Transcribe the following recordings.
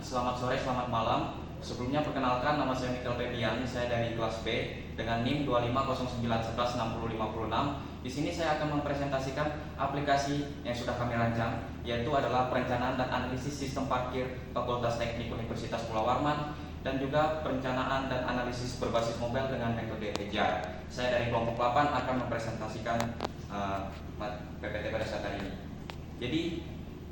selamat sore, selamat malam. Sebelumnya perkenalkan, nama saya Michael Febian, saya dari kelas B dengan NIM 2509116056. Di sini saya akan mempresentasikan aplikasi yang sudah kami rancang, yaitu adalah perencanaan dan analisis sistem parkir Fakultas Teknik Universitas Pulau Warman dan juga perencanaan dan analisis berbasis mobile dengan metode Agile. Saya dari kelompok 8 akan mempresentasikan PPT pada saat hari ini. Jadi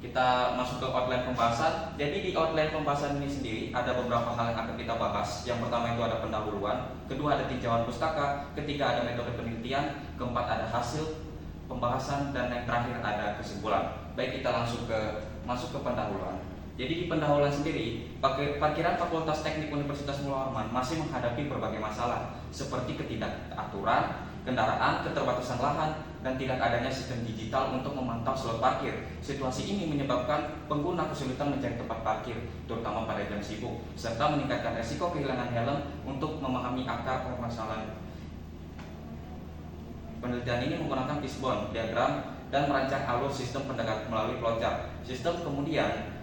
kita masuk ke outline pembahasan. Jadi di outline pembahasan ini sendiri ada beberapa hal yang akan kita bahas. Yang pertama itu ada pendahuluan, kedua ada tinjauan pustaka, ketiga ada metode penelitian, keempat ada hasil pembahasan, dan yang terakhir ada kesimpulan. Baik, kita langsung masuk ke pendahuluan. Jadi di pendahuluan sendiri, parkiran Fakultas Teknik Universitas Pulau Warman masih menghadapi berbagai masalah seperti ketidakaturan kendaraan, keterbatasan lahan, dan tidak adanya sistem digital untuk memantau slot parkir. Situasi ini menyebabkan pengguna kesulitan mencari tempat parkir, terutama pada jam sibuk, serta meningkatkan resiko kehilangan helm. Untuk memahami akar permasalahan, penelitian ini menggunakan fishbone diagram dan merancang alur sistem pendekatan melalui flowchart. Sistem kemudian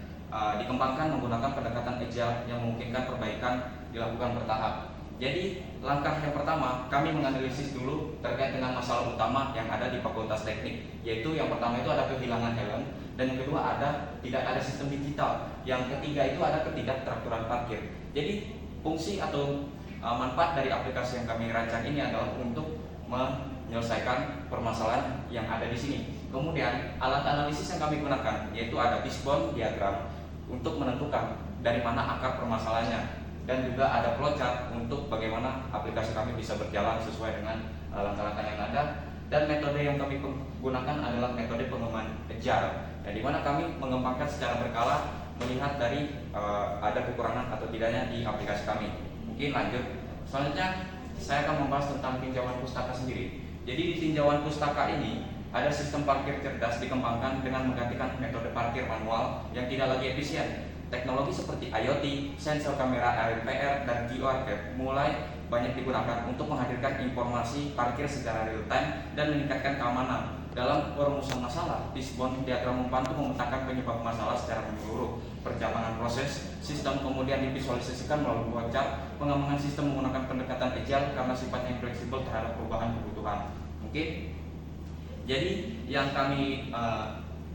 dikembangkan menggunakan pendekatan agile yang memungkinkan perbaikan dilakukan bertahap. Jadi langkah yang pertama, kami menganalisis dulu terkait dengan masalah utama yang ada di Fakultas Teknik, yaitu yang pertama itu ada kehilangan helm, dan yang kedua tidak ada sistem digital, yang ketiga itu ada ketidakteraturan parkir. Jadi fungsi atau manfaat dari aplikasi yang kami rancang ini adalah untuk menyelesaikan permasalahan yang ada di sini. Kemudian alat analisis yang kami gunakan yaitu ada fishbone diagram untuk menentukan dari mana akar permasalahannya, dan juga ada flowchart untuk bagaimana aplikasi kami bisa berjalan sesuai dengan langkah-langkah yang ada. Dan metode yang kami gunakan adalah metode pengembangan agile, di mana kami mengembangkan secara berkala melihat dari ada kekurangan atau tidaknya di aplikasi kami. Mungkin lanjut. Selanjutnya saya akan membahas tentang tinjauan pustaka sendiri. Jadi di tinjauan pustaka ini ada sistem parkir cerdas dikembangkan dengan menggantikan metode parkir manual yang tidak lagi efisien. Teknologi seperti IoT, sensor kamera ARPR, dan QR Code mulai banyak digunakan untuk menghadirkan informasi parkir secara real time dan meningkatkan keamanan. Dalam perumusan masalah, fishbone diagram membantu memetakan penyebab masalah secara menyeluruh. Perjalanan proses sistem kemudian divisualisasikan melalui flowchart. Pengembangan sistem menggunakan pendekatan agile karena sifatnya fleksibel terhadap perubahan kebutuhan. Mungkin jadi yang kami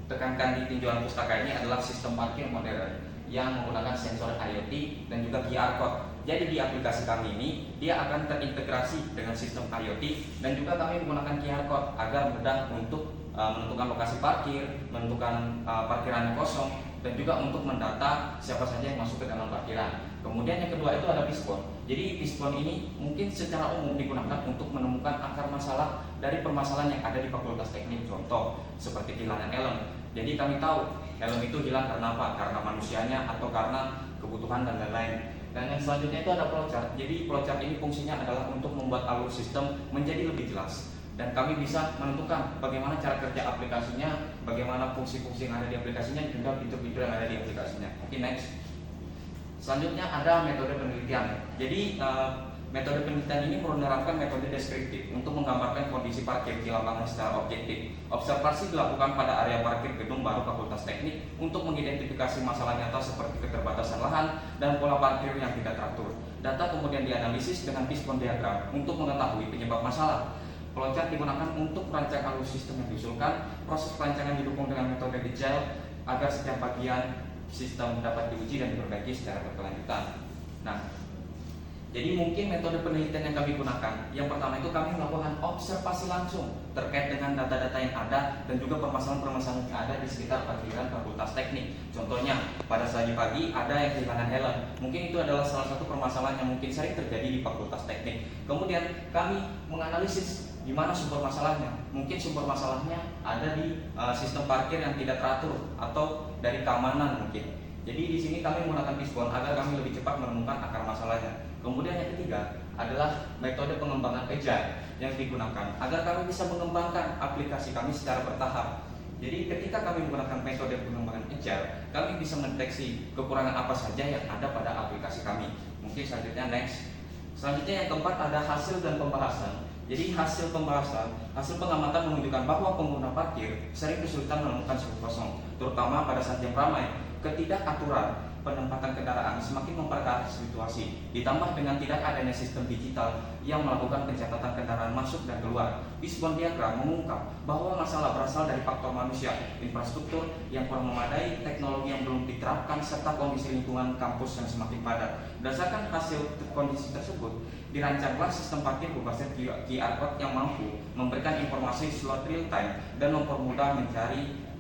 tekankan di tinjauan pustaka ini adalah sistem parkir modern yang menggunakan sensor IoT dan juga QR code. Jadi di aplikasi kami ini dia akan terintegrasi dengan sistem IoT, dan juga kami menggunakan QR code agar mudah untuk menentukan lokasi parkir, menentukan parkiran yang kosong, dan juga untuk mendata siapa saja yang masuk ke dalam parkiran. Kemudian yang kedua itu ada fishbone. Jadi fishbone ini mungkin secara umum digunakan untuk menemukan akar masalah dari permasalahan yang ada di Fakultas Teknik. Contoh seperti kehilangan helm. Jadi kami tahu helm itu hilang karena apa? Karena manusianya atau karena kebutuhan dan lain-lain. Dan yang selanjutnya itu ada flowchart. Jadi flowchart ini fungsinya adalah untuk membuat alur sistem menjadi lebih jelas, dan kami bisa menentukan bagaimana cara kerja aplikasinya, bagaimana fungsi-fungsi yang ada di aplikasinya, juga fitur-fitur yang ada di aplikasinya. Oke, next. Selanjutnya ada metode penelitian. Jadi metode penelitian ini menerapkan metode deskriptif untuk menggambarkan kondisi parkir di lapangan secara objektif. Observasi dilakukan pada area parkir gedung baru Fakultas Teknik untuk mengidentifikasi masalah nyata seperti keterbatasan lahan dan pola parkir yang tidak teratur. Data kemudian dianalisis dengan fishbone diagram untuk mengetahui penyebab masalah. Flowchart digunakan untuk merancang alur sistem yang diusulkan. Proses perancangan didukung dengan metode agile agar setiap bagian sistem dapat diuji dan diperbaiki secara berkelanjutan. Nah, jadi mungkin metode penelitian yang kami gunakan, yang pertama itu kami melakukan observasi langsung terkait dengan data-data yang ada dan juga permasalahan-permasalahan yang ada di sekitar parkiran Fakultas Teknik. Contohnya, pada selasa pagi ada yang kehilangan helm. Mungkin itu adalah salah satu permasalahan yang mungkin sering terjadi di Fakultas Teknik. Kemudian kami menganalisis di mana sumber masalahnya. Mungkin sumber masalahnya ada di sistem parkir yang tidak teratur atau dari keamanan mungkin. Jadi di sini kami menggunakan fishbone agar kami lebih cepat menemukan akar masalahnya. Kemudian yang ketiga adalah metode pengembangan agile yang digunakan agar kami bisa mengembangkan aplikasi kami secara bertahap. Jadi ketika kami menggunakan metode pengembangan agile, kami bisa mendeteksi kekurangan apa saja yang ada pada aplikasi kami. Mungkin selanjutnya next. Selanjutnya yang keempat ada hasil dan pembahasan. Jadi hasil pengamatan menunjukkan bahwa pengguna parkir sering kesulitan menemukan spot kosong, terutama pada saat jam ramai. Ketidakaturan penempatan kendaraan semakin memperkeruh situasi. Ditambah dengan tidak adanya sistem digital yang melakukan pencatatan kendaraan masuk dan keluar, fishbone diagram mengungkap bahwa masalah berasal dari faktor manusia, infrastruktur yang kurang memadai, teknologi yang belum diterapkan, serta kondisi lingkungan kampus yang semakin padat. Berdasarkan hasil kondisi tersebut, dirancanglah sistem parkir berbasis QR code yang mampu memberikan informasi slot real time dan mempermudah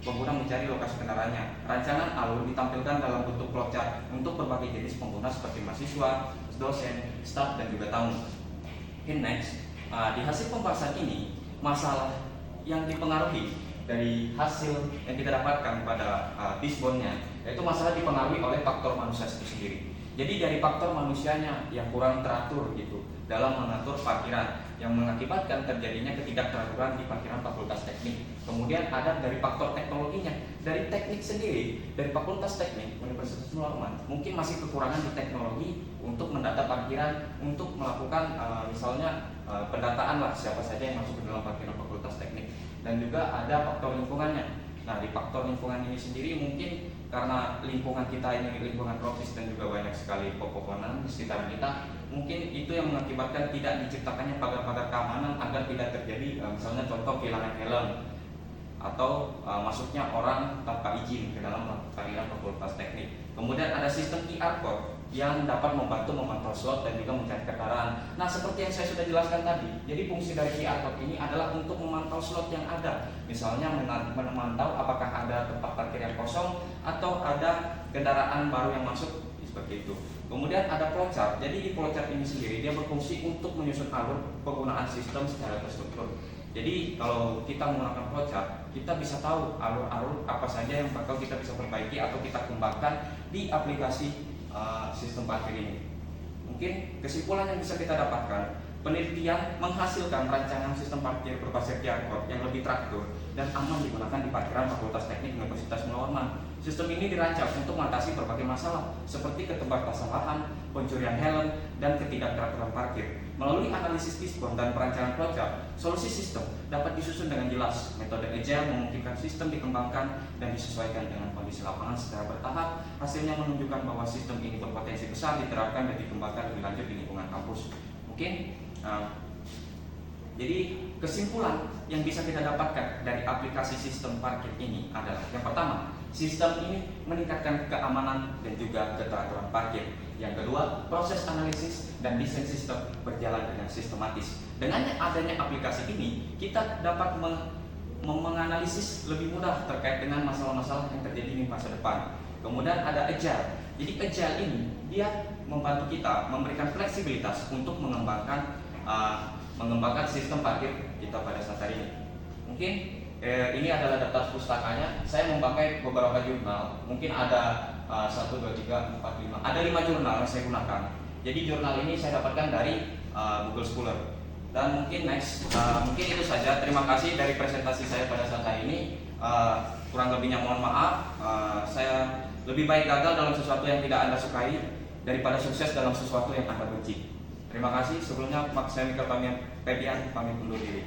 pengguna mencari lokasi kendaraannya. Rancangan alur ditampilkan dalam bentuk flowchart untuk berbagai jenis pengguna seperti mahasiswa, dosen, staf, dan juga tamu. Next, di hasil pembahasan ini, masalah yang dipengaruhi dari hasil yang kita dapatkan pada fishbone-nya, yaitu masalah dipengaruhi oleh faktor manusia itu sendiri. Jadi dari faktor manusianya yang kurang teratur gitu dalam mengatur parkiran, yang mengakibatkan terjadinya ketidakteraturan di parkiran Fakultas Teknik. Kemudian ada dari faktor teknologinya, dari teknik sendiri, dari Fakultas Teknik Universitas Nurul mungkin masih kekurangan di teknologi untuk mendata parkiran, untuk melakukan misalnya pendataan lah siapa saja yang masuk ke dalam parkiran Fakultas Teknik. Dan juga ada faktor lingkungannya. Nah, di faktor lingkungan ini sendiri mungkin karena lingkungan kita ini lingkungan tropis dan juga banyak sekali pepohonan di sekitar kita, mungkin itu yang mengakibatkan tidak diciptakannya pagar-pagar keamanan agar tidak terjadi misalnya contoh kehilangan helm atau masuknya orang tanpa izin ke dalam parkiran Fakultas Teknik. Kemudian ada sistem QR code yang dapat membantu memantau slot dan juga mencari kendaraan. Nah, seperti yang saya sudah jelaskan tadi, jadi fungsi dari QR code ini adalah untuk memantau slot yang ada. Misalnya memantau apakah ada tempat parkir yang kosong atau ada kendaraan baru yang masuk, seperti itu. Kemudian ada flowchart. Jadi di flowchart ini sendiri dia berfungsi untuk menyusun alur penggunaan sistem secara terstruktur. Jadi kalau kita menggunakan flowchart, kita bisa tahu alur-alur apa saja yang bakal kita bisa perbaiki atau kita kembangkan di aplikasi sistem parkir ini. Mungkin kesimpulan yang bisa kita dapatkan, penelitian menghasilkan rancangan sistem parkir berbasis QR code yang lebih teratur dan aman digunakan di parkiran Fakultas Teknik Universitas Nurul. Sistem ini dirancang untuk mengatasi berbagai masalah seperti keterbatasan lahan, pencurian helm, dan ketidakteraturan parkir. Melalui analisis fishbone dan perancangan flowchart, solusi sistem dapat disusun dengan jelas. Metode agile memungkinkan sistem dikembangkan dan disesuaikan dengan kondisi lapangan secara bertahap. Hasilnya menunjukkan bahwa sistem ini berpotensi besar diterapkan dan dikembangkan lebih lanjut di lingkungan kampus. Mungkin jadi kesimpulan yang bisa kita dapatkan dari aplikasi sistem parkir ini adalah yang pertama, sistem ini meningkatkan keamanan dan juga keteraturan parkir. Yang kedua, proses analisis dan desain sistem berjalan dengan sistematis. Dengan adanya aplikasi ini, kita dapat menganalisis lebih mudah terkait dengan masalah-masalah yang terjadi di masa depan. Kemudian ada agile. Jadi agile ini dia membantu kita memberikan fleksibilitas untuk mengembangkan sistem parkir kita pada saat hari ini. Mungkin ini adalah daftar pustakanya. Saya memakai beberapa jurnal. Mungkin ada 1, 2, 3, 4, 5. Ada 5 jurnal yang saya gunakan. Jadi jurnal ini saya dapatkan dari Google Scholar. Dan mungkin next, mungkin itu saja. Terima kasih dari presentasi saya pada saat hari ini. Kurang lebihnya mohon maaf. Saya lebih baik gagal dalam sesuatu yang tidak Anda sukai daripada sukses dalam sesuatu yang Anda benci. Terima kasih. Sebelumnya, saya Michael Pamian Pedian pamit undur diri.